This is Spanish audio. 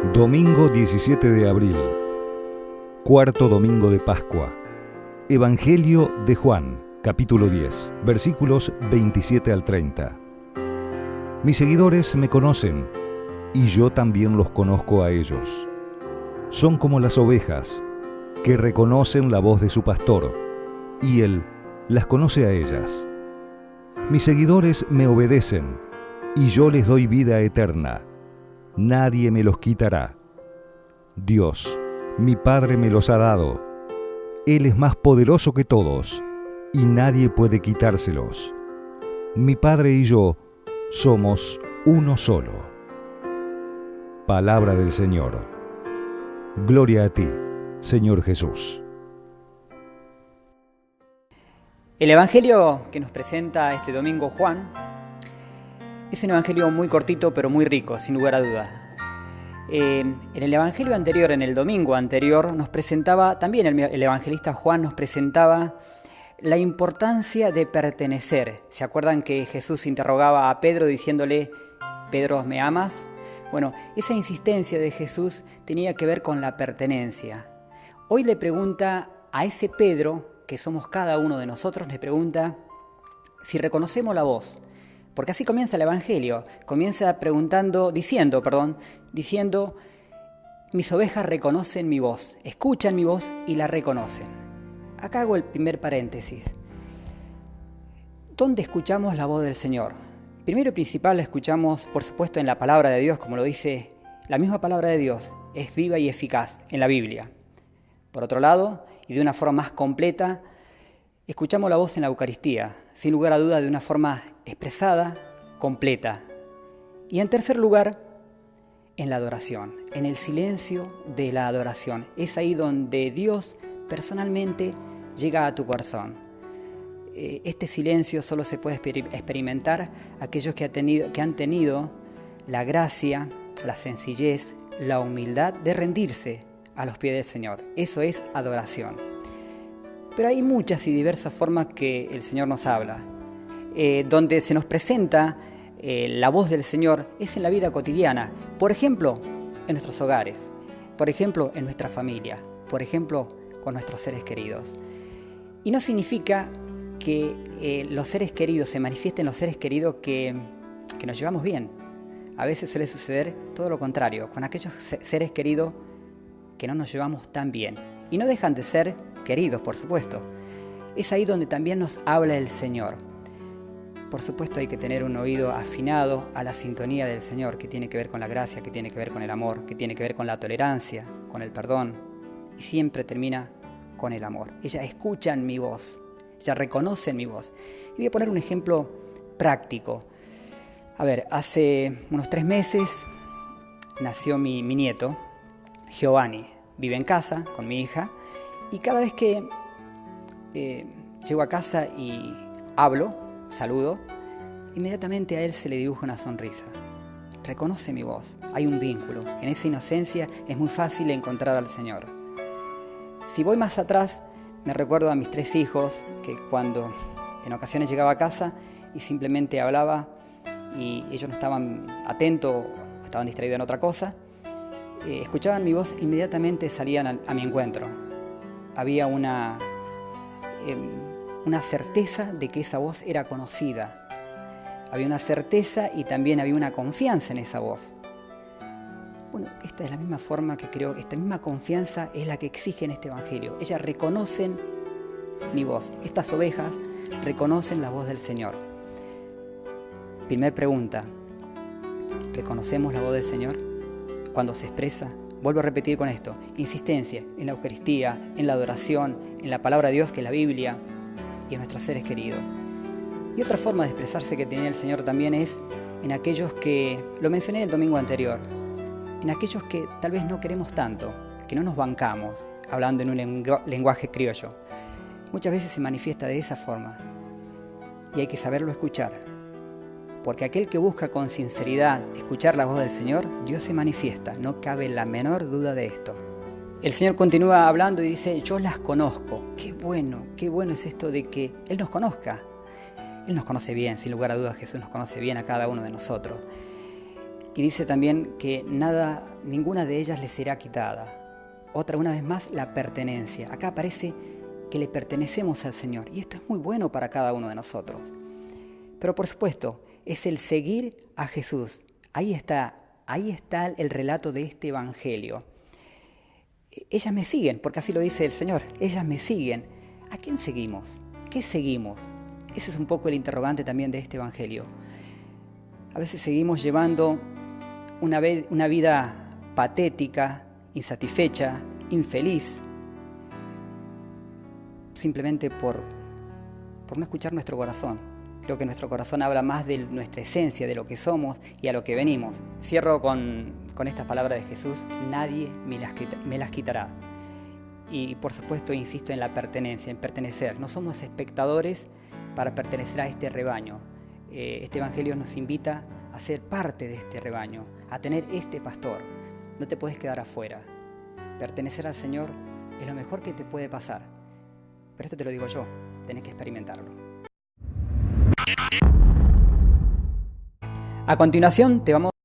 Domingo 17 de abril, cuarto domingo de Pascua. Evangelio de Juan, capítulo 10, versículos 27 al 30. Mis seguidores me conocen, y yo también los conozco a ellos. Son como las ovejas, que reconocen la voz de su pastor, y él las conoce a ellas. Mis seguidores me obedecen, y yo les doy vida eterna. Nadie me los quitará. Dios, mi Padre, me los ha dado. Él es más poderoso que todos, y nadie puede quitárselos. Mi Padre y yo somos uno solo. Palabra del Señor. Gloria a ti, Señor Jesús. El Evangelio que nos presenta este domingo Juan es un Evangelio muy cortito pero muy rico, sin lugar a dudas. En el Evangelio anterior, en el domingo anterior, nos presentaba, también el evangelista Juan nos presentaba la importancia de pertenecer. ¿Se acuerdan que Jesús interrogaba a Pedro diciéndole, Pedro, ¿me amas? Bueno, esa insistencia de Jesús tenía que ver con la pertenencia. Hoy le pregunta a ese Pedro, que somos cada uno de nosotros, le pregunta si reconocemos la voz. Porque así comienza el Evangelio, comienza diciendo, mis ovejas reconocen mi voz, escuchan mi voz y la reconocen. Acá hago el primer paréntesis. ¿Dónde escuchamos la voz del Señor? Primero y principal la escuchamos, por supuesto, en la palabra de Dios, como lo dice la misma palabra de Dios, es viva y eficaz en la Biblia. Por otro lado, y de una forma más completa, escuchamos la voz en la Eucaristía, sin lugar a duda de una forma expresada, completa. Y en tercer lugar, en la adoración, en el silencio de la adoración. Es ahí donde Dios personalmente llega a tu corazón. Este silencio solo se puede experimentar aquellos que han tenido la gracia, la sencillez, la humildad de rendirse a los pies del Señor. Eso es adoración. Pero hay muchas y diversas formas que el Señor nos habla. Donde se nos presenta la voz del Señor es en la vida cotidiana. Por ejemplo, en nuestros hogares. Por ejemplo, en nuestra familia. Por ejemplo, con nuestros seres queridos. Y no significa que los seres queridos se manifiesten los seres queridos que nos llevamos bien. A veces suele suceder todo lo contrario, con aquellos seres queridos que no nos llevamos tan bien. Y no dejan de ser queridos, por supuesto. Es ahí donde también nos habla el Señor. Por supuesto hay que tener un oído afinado a la sintonía del Señor, que tiene que ver con la gracia, que tiene que ver con el amor, que tiene que ver con la tolerancia, con el perdón. Y siempre termina con el amor. Ellas escuchan mi voz, ellas reconocen mi voz. Y voy a poner un ejemplo práctico. A ver, hace unos 3 meses nació mi nieto, Giovanni. Vive en casa con mi hija y cada vez que llego a casa y saludo, inmediatamente a él se le dibuja una sonrisa. Reconoce mi voz, hay un vínculo. En esa inocencia es muy fácil encontrar al Señor. Si voy más atrás, me recuerdo a mis 3 hijos que cuando en ocasiones llegaba a casa y simplemente hablaba y ellos no estaban atentos, estaban distraídos en otra cosa, escuchaban mi voz, inmediatamente salían a mi encuentro. Había una certeza de que esa voz era conocida. Había una certeza y también había una confianza en esa voz. Bueno, esta es la misma forma que creo, esta misma confianza es la que exige en este Evangelio. Ellas reconocen mi voz. Estas ovejas reconocen la voz del Señor. Primer pregunta, ¿reconocemos la voz del Señor cuando se expresa? Vuelvo a repetir con esto, insistencia en la Eucaristía, en la adoración, en la palabra de Dios que es la Biblia y en nuestros seres queridos. Y otra forma de expresarse que tenía el Señor también es en aquellos que, lo mencioné el domingo anterior, en aquellos que tal vez no queremos tanto, que no nos bancamos, hablando en un lenguaje criollo. Muchas veces se manifiesta de esa forma y hay que saberlo escuchar. Porque aquel que busca con sinceridad escuchar la voz del Señor, Dios se manifiesta, no cabe la menor duda de esto. El Señor continúa hablando y dice, yo las conozco. Qué bueno es esto de que Él nos conozca. Él nos conoce bien, sin lugar a dudas Jesús nos conoce bien a cada uno de nosotros. Y dice también que ninguna de ellas les será quitada. Una vez más, la pertenencia. Acá aparece que le pertenecemos al Señor. Y esto es muy bueno para cada uno de nosotros. Pero por supuesto, es el seguir a Jesús. Ahí está el relato de este evangelio. Ellas me siguen, porque así lo dice el Señor. Ellas me siguen. ¿A quién seguimos? ¿Qué seguimos? Ese es un poco el interrogante también de este evangelio. A veces seguimos llevando una vida patética, insatisfecha, infeliz, simplemente por no escuchar nuestro corazón. Creo que nuestro corazón habla más de nuestra esencia, de lo que somos y a lo que venimos. Cierro con estas palabras de Jesús: nadie me las quitará. Y por supuesto insisto en la pertenencia, en pertenecer. No somos espectadores para pertenecer a este rebaño. Este evangelio nos invita a ser parte de este rebaño, a tener este pastor. No te puedes quedar afuera. Pertenecer al Señor es lo mejor que te puede pasar. Pero esto te lo digo yo, tenés que experimentarlo. A continuación te vamos